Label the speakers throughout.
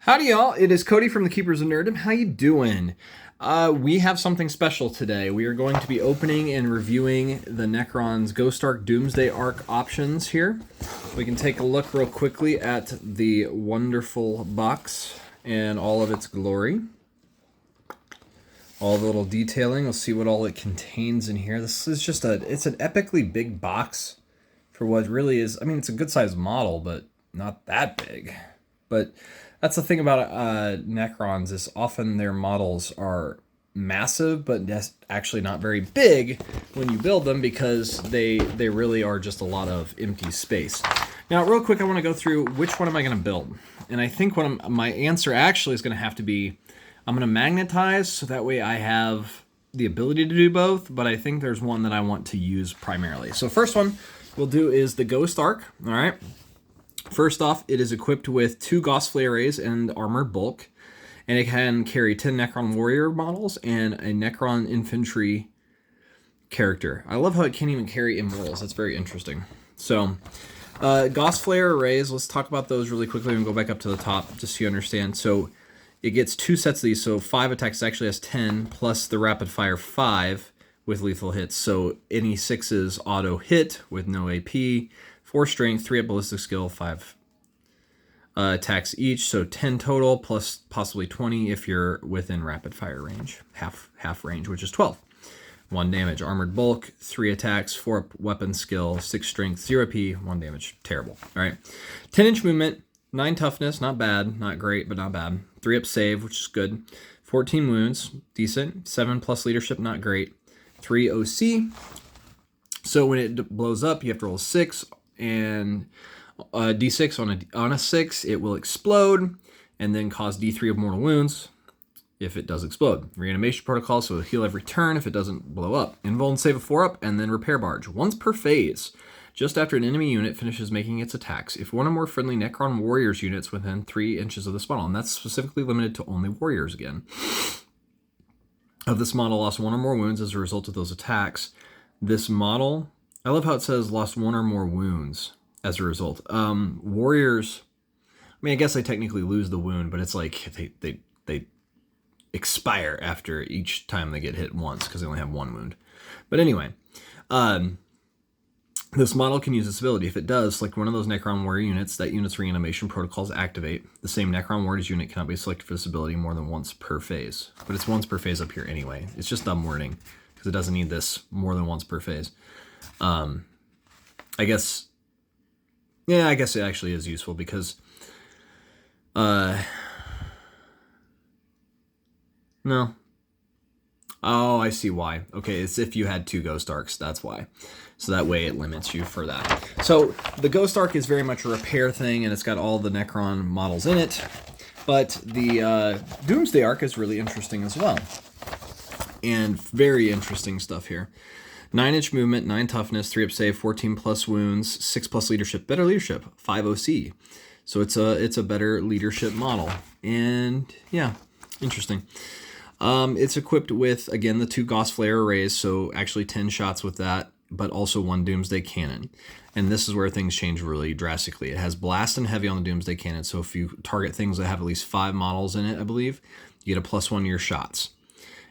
Speaker 1: Howdy, y'all. It is Cody from the Keepers of Nerdom. How you doing? We have something special today. We are going to be opening and reviewing the Necrons Ghost Ark Doomsday Ark options here. We can take a look real quickly at the wonderful box and all of its glory. All the little detailing. We'll see what all it contains in here. This is just it's an epically big box for what really is. I mean, it's a good sized model, but not that big. But that's the thing about Necrons is often their models are massive, but actually not very big when you build them because they really are just a lot of empty space. Now, real quick, I want to go through which one am I going to build, and I think my answer actually is going to have to be I'm going to magnetize, so that way I have the ability to do both. But I think there's one that I want to use primarily. So first one we'll do is the Ghost Ark. All right. First off, it is equipped with 2 Gauss Flare Arrays and Armored Bulk, and it can carry 10 Necron Warrior models and a Necron Infantry character. I love how it can't even carry Immortals. That's very interesting. So, Gauss Flare Arrays, let's talk about those really quickly and go back up to the top just so you understand. So, it gets 2 sets of these, so 5 attacks, actually has 10, plus the Rapid Fire 5 with lethal hits. So, any 6s auto hit with no AP. 4 strength, 3 at ballistic skill, 5 attacks each, so 10 total, plus possibly 20 if you're within rapid fire range, half range, which is 12. 1 damage. Armored bulk, 3 attacks, 4 weapon skill, 6 strength, 0 P, 1 damage. Terrible. All right. 10-inch movement, 9 toughness, not bad, not great, but not bad. 3 up save, which is good. 14 wounds, decent. 7 plus leadership, not great. 3 OC. So when it blows up, you have to roll 6. And D6 on a 6, it will explode and then cause D3 of mortal wounds if it does explode. Reanimation protocol, so it'll heal every turn if it doesn't blow up. Invuln save of 4 up, and then repair barge. Once per phase, just after an enemy unit finishes making its attacks, if one or more friendly Necron Warriors units within 3 inches of this model, and that's specifically limited to only Warriors again, of this model lost 1 or more wounds as a result of those attacks, this model... I love how it says lost 1 or more wounds as a result. Warriors, I mean, I guess they technically lose the wound, but it's like they expire after each time they get hit once because they only have 1 wound. But anyway, this model can use this ability. If it does, select one of those Necron Warrior units, that unit's reanimation protocols activate. The same Necron Warriors unit cannot be selected for this ability more than once per phase. But it's once per phase up here anyway. It's just dumb wording because it doesn't need this more than once per phase. I guess it actually is useful because, no. Oh, I see why. Okay, it's if you had 2 Ghost Arks, that's why. So that way it limits you for that. So the Ghost Ark is very much a repair thing, and it's got all the Necron models in it. But the Doomsday Ark is really interesting as well. And very interesting stuff here. 9-inch movement, 9 toughness, 3 up save, 14 plus wounds, 6 plus leadership, better leadership, 5 OC. So it's a better leadership model. And yeah, interesting. It's equipped with, again, the 2 Gauss Flare Arrays, so actually 10 shots with that, but also 1 Doomsday Cannon. And this is where things change really drastically. It has Blast and Heavy on the Doomsday Cannon, so if you target things that have at least 5 models in it, I believe, you get a +1 to your shots.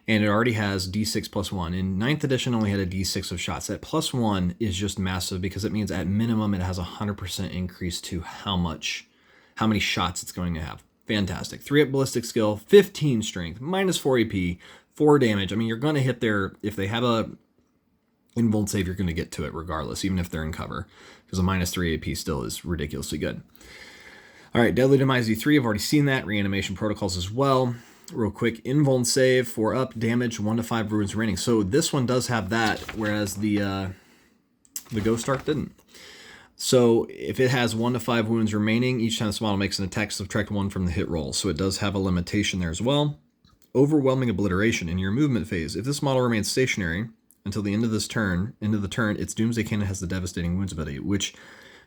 Speaker 1: And it already has D6 plus 1. In 9th edition, only had a D6 of shots. That +1 is just massive because it means at minimum it has a 100% increase to how many shots it's going to have. Fantastic. 3 up ballistic skill, 15 strength, -4 AP, 4 damage. I mean, you're going to hit their... If they have a invuln save, you're going to get to it regardless, even if they're in cover. Because a -3 AP still is ridiculously good. All right, Deadly Demise D3, I've already seen that. Reanimation protocols as well. Real quick, invuln save, 4 up, damage, 1 to 5 wounds remaining. So this one does have that, whereas the Ghost Ark didn't. So if it has 1 to 5 wounds remaining, each time this model makes an attack, subtract 1 from the hit roll. So it does have a limitation there as well. Overwhelming obliteration in your movement phase. If this model remains stationary until the end of the turn, its Doomsday Cannon has the devastating wounds ability, which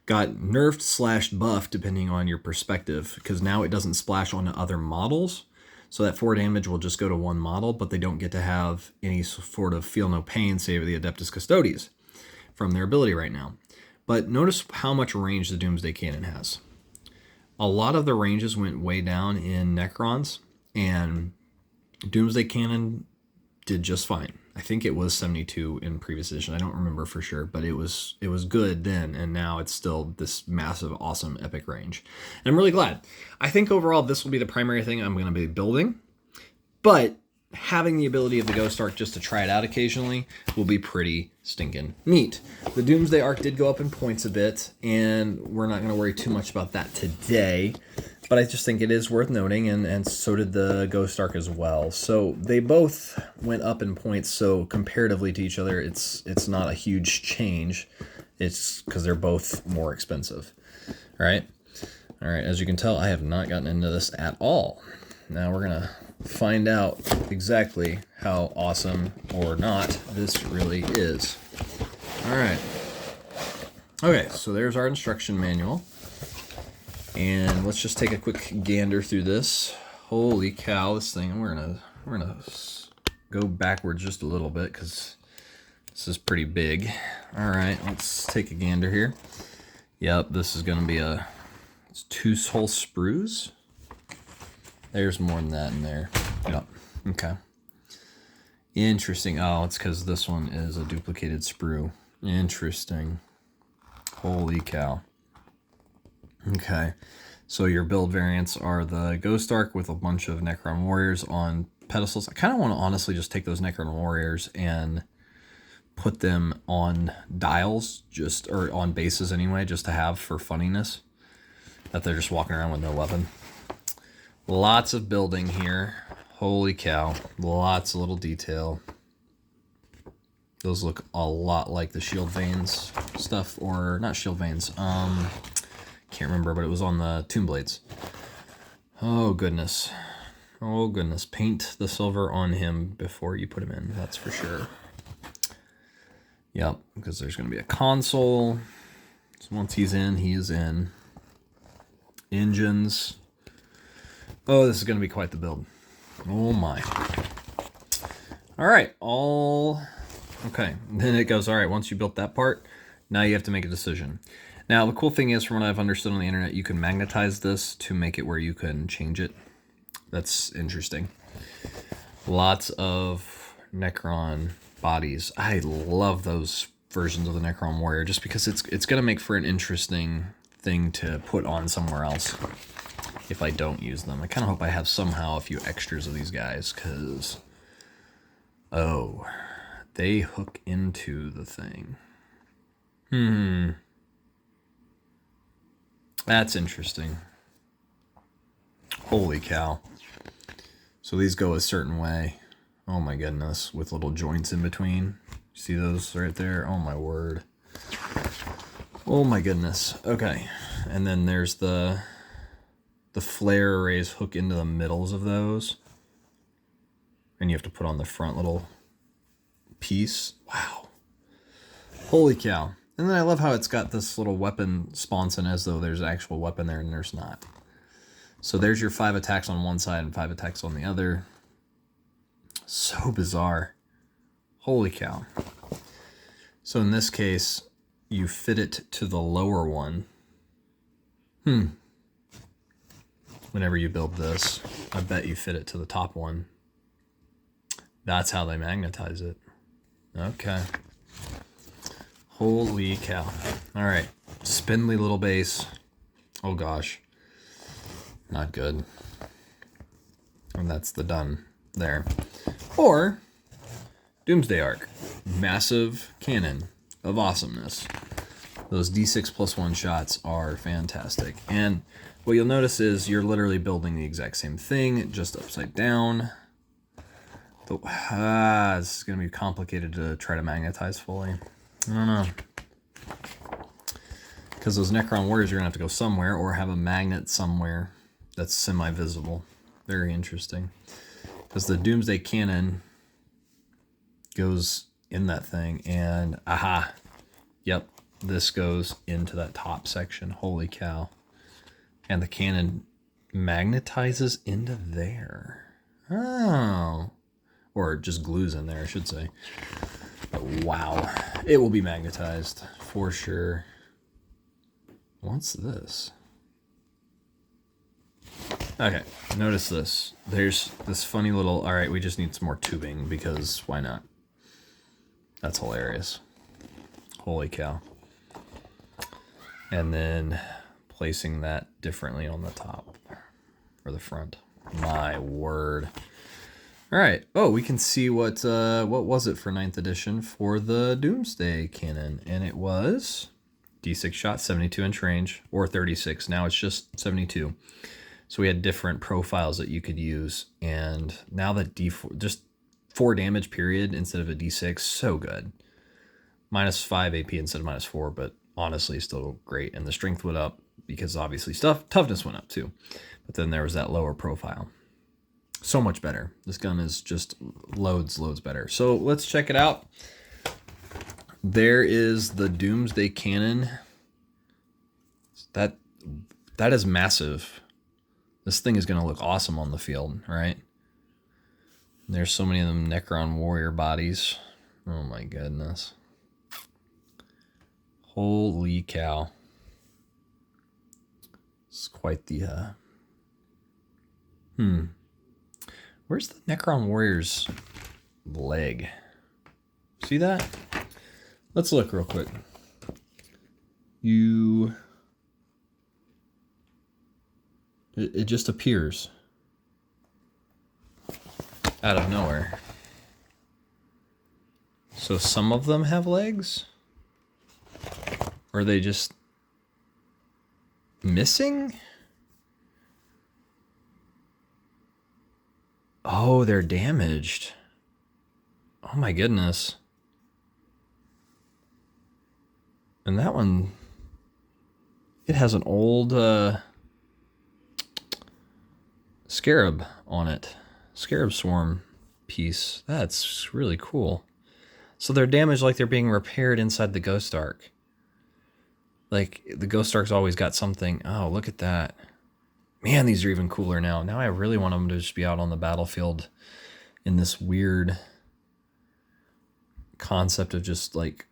Speaker 1: got nerfed / buffed depending on your perspective, because now it doesn't splash onto other models. So that 4 damage will just go to 1 model, but they don't get to have any sort of feel no pain save the Adeptus Custodes from their ability right now. But notice how much range the Doomsday Cannon has. A lot of the ranges went way down in Necrons, and Doomsday Cannon did just fine. I think it was 72 in previous edition. I don't remember for sure, but it was good then, and now it's still this massive, awesome, epic range. And I'm really glad. I think overall this will be the primary thing I'm going to be building, but having the ability of the Ghost Ark just to try it out occasionally will be pretty stinking neat. The Doomsday Ark did go up in points a bit, and we're not going to worry too much about that today. But I just think it is worth noting, and so did the Ghost Ark as well. So they both went up in points, so comparatively to each other, it's not a huge change. It's because they're both more expensive. All right? All right, as you can tell, I have not gotten into this at all. Now we're going to find out exactly how awesome or not this really is. All right. Okay, so there's our instruction manual. And let's just take a quick gander through this. Holy cow, this thing, we're gonna go backwards just a little bit because this is pretty big. All right, let's take a gander here. Yep, this is gonna be it's 2 whole sprues. There's more than that in there. Yep, okay. Interesting. Oh, it's because this one is a duplicated sprue. Interesting. Holy cow. Okay, so your build variants are the Ghost Ark with a bunch of Necron Warriors on pedestals. I kind of want to honestly just take those Necron Warriors and put them on dials, or on bases anyway, just to have for funniness, that they're just walking around with no weapon. Lots of building here. Holy cow, lots of little detail. Those look a lot like the shield veins stuff, or not shield veins, can't remember, but it was on the tomb blades. Oh goodness. Oh goodness. Paint the silver on him before you put him in, that's for sure. Yep, because there's going to be a console. So once he's in, he is in. Engines. Oh, this is going to be quite the build. Oh my. All right, okay. Then it goes, all right, once you built that part, now you have to make a decision. Now, the cool thing is, from what I've understood on the internet, you can magnetize this to make it where you can change it. That's interesting. Lots of Necron bodies. I love those versions of the Necron Warrior just because it's going to make for an interesting thing to put on somewhere else if I don't use them. I kind of hope I have somehow a few extras of these guys because, oh, they hook into the thing. That's interesting. Holy cow. So these go a certain way. Oh my goodness, with little joints in between. See those right there? Oh my word. Oh my goodness. Okay. And then there's the flare arrays hook into the middles of those. And you have to put on the front little piece. Wow. Holy cow. And then I love how it's got this little weapon sponson as though there's an actual weapon there, and there's not. So there's your 5 attacks on one side and 5 attacks on the other. So bizarre. Holy cow. So in this case, you fit it to the lower one. Whenever you build this, I bet you fit it to the top one. That's how they magnetize it. Okay. Holy cow. All right. Spindly little base. Oh gosh. Not good. And that's the done there. Or Doomsday Ark. Massive cannon of awesomeness. Those D6 plus 1 shots are fantastic. And what you'll notice is you're literally building the exact same thing, just upside down. This is going to be complicated to try to magnetize fully. I don't know. Because those Necron Warriors are going to have to go somewhere or have a magnet somewhere that's semi-visible. Very interesting. Because the Doomsday Cannon goes in that thing and aha. Yep, this goes into that top section. Holy cow. And the cannon magnetizes into there. Oh. Or just glues in there, I should say. But wow. It will be magnetized for sure. What's this? Okay, notice this. There's this funny little, all right, we just need some more tubing because why not? That's hilarious. Holy cow. And then placing that differently on the top or the front. My word. All right. Oh, we can see what was it for 9th edition for the Doomsday cannon, and it was D6 shot, 72-inch range, or 36. Now it's just 72. So we had different profiles that you could use, and now that D4, just 4 damage period instead of a D6, so good. -5 AP instead of -4, but honestly still great. And the strength went up because obviously toughness went up too. But then there was that lower profile. So much better. This gun is just loads better. So let's check it out. There is the Doomsday cannon. That is massive. This thing is going to look awesome on the field, right? There's so many of them Necron warrior bodies. Oh my goodness. Holy cow. It's quite the Where's the Necron warrior's leg? See that? Let's look real quick. It just appears out of nowhere. So some of them have legs? Or are they just missing? Oh, they're damaged. Oh my goodness. And that one, it has an old scarab on it. Scarab swarm piece. That's really cool. So they're damaged like they're being repaired inside the Ghost Ark. Like, the Ghost Ark's always got something. Oh, look at that. Man, these are even cooler now. Now I really want them to just be out on the battlefield in this weird concept of just, like,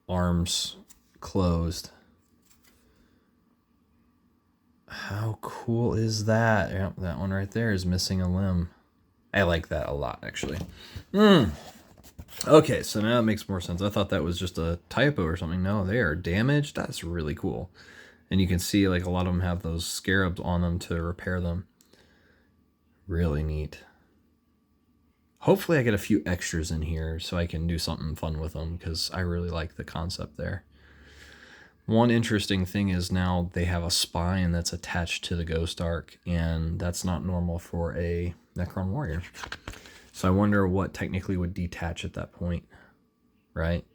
Speaker 1: arms closed. How cool is that? Yep, that one right there is missing a limb. I like that a lot, actually. Okay, so now it makes more sense. I thought that was just a typo or something. No, they are damaged. That's really cool. And you can see like a lot of them have those scarabs on them to repair them. Really neat. Hopefully I get a few extras in here so I can do something fun with them because I really like the concept there. One interesting thing is now they have a spine that's attached to the Ghost Ark, and that's not normal for a Necron warrior. So I wonder what technically would detach at that point, right?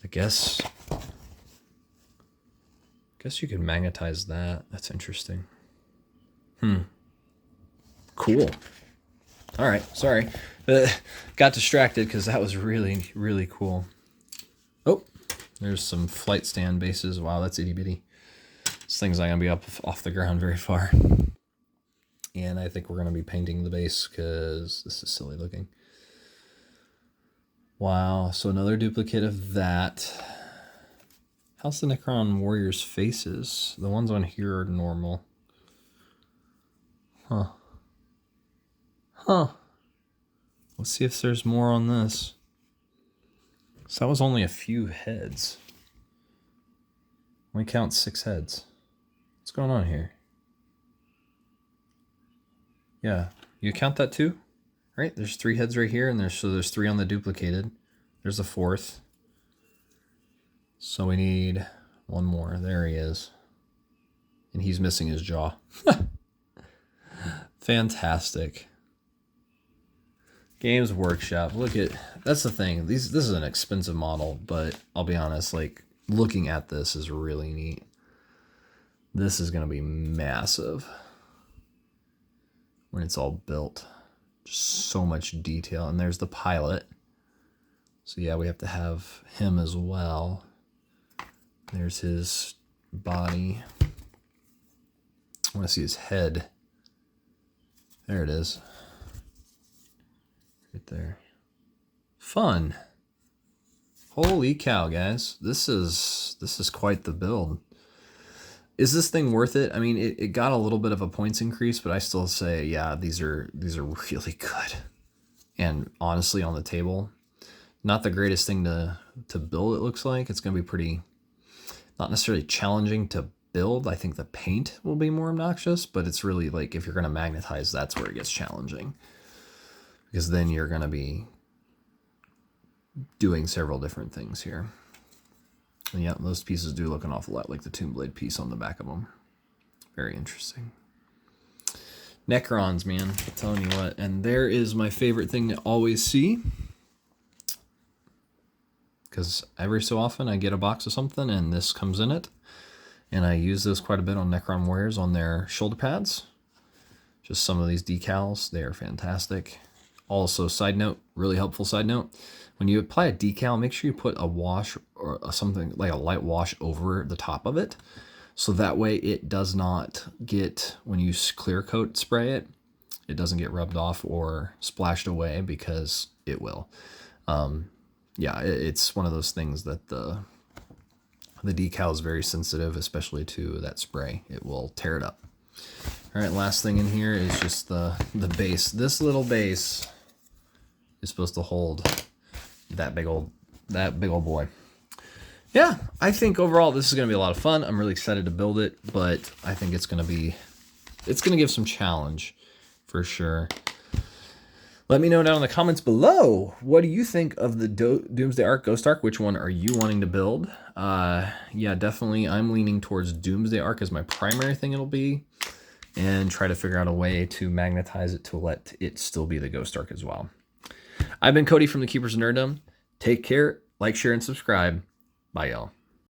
Speaker 1: I guess you could magnetize that. That's interesting. Cool. All right, sorry. Got distracted because that was really, really cool. Oh, there's some flight stand bases. Wow, that's itty bitty. This thing's not going to be up off the ground very far. And I think we're going to be painting the base because this is silly looking. Wow, so another duplicate of that. How's the Necron warriors' faces? The ones on here are normal. Huh. Let's see if there's more on this. So that was only a few heads. We count 6 heads. What's going on here? Yeah, you count that too? Right, there's 3 heads right here, and there's 3 on the duplicated. There's a 4th. So we need 1 more. There he is. And he's missing his jaw. Fantastic. Games Workshop. Look at, that's the thing. This is an expensive model, but I'll be honest, like looking at this is really neat. This is going to be massive when it's all built. Just so much detail. And there's the pilot. So yeah, we have to have him as well. There's his body. I want to see his head. There it is. Right there. Fun. Holy cow, guys. This is quite the build. Is this thing worth it? I mean, it got a little bit of a points increase, but I still say, yeah, these are really good. And honestly, on the table, not the greatest thing to build, it looks like. It's going to be pretty, not necessarily challenging to build. I think the paint will be more obnoxious, but it's really like if you're going to magnetize, that's where it gets challenging. Because then you're going to be doing several different things here. And yeah, those pieces do look an awful lot like the Tomb Blade piece on the back of them. Very interesting. Necrons, man, I'm telling you what. And there is my favorite thing to always see. Because every so often I get a box of something and this comes in it. And I use this quite a bit on Necron Warriors on their shoulder pads. Just some of these decals, they are fantastic. Also, side note, really helpful side note, when you apply a decal, make sure you put a wash or something like a light wash over the top of it. So that way it does not get, when you clear coat spray it, it doesn't get rubbed off or splashed away, because it will. Yeah, it's one of those things that the decal is very sensitive, especially to that spray. It will tear it up. All right, last thing in here is just the base. This little base is supposed to hold that big old boy. Yeah, I think overall this is going to be a lot of fun. I'm really excited to build it, but I think it's going to give some challenge for sure. Let me know down in the comments below, what do you think of the Doomsday Ark, Ghost Ark? Which one are you wanting to build? Yeah, definitely I'm leaning towards Doomsday Ark as my primary thing it'll be, and try to figure out a way to magnetize it to let it still be the Ghost Ark as well. I've been Cody from the Keepers of Nerddom. Take care, like, share, and subscribe. Bye, y'all.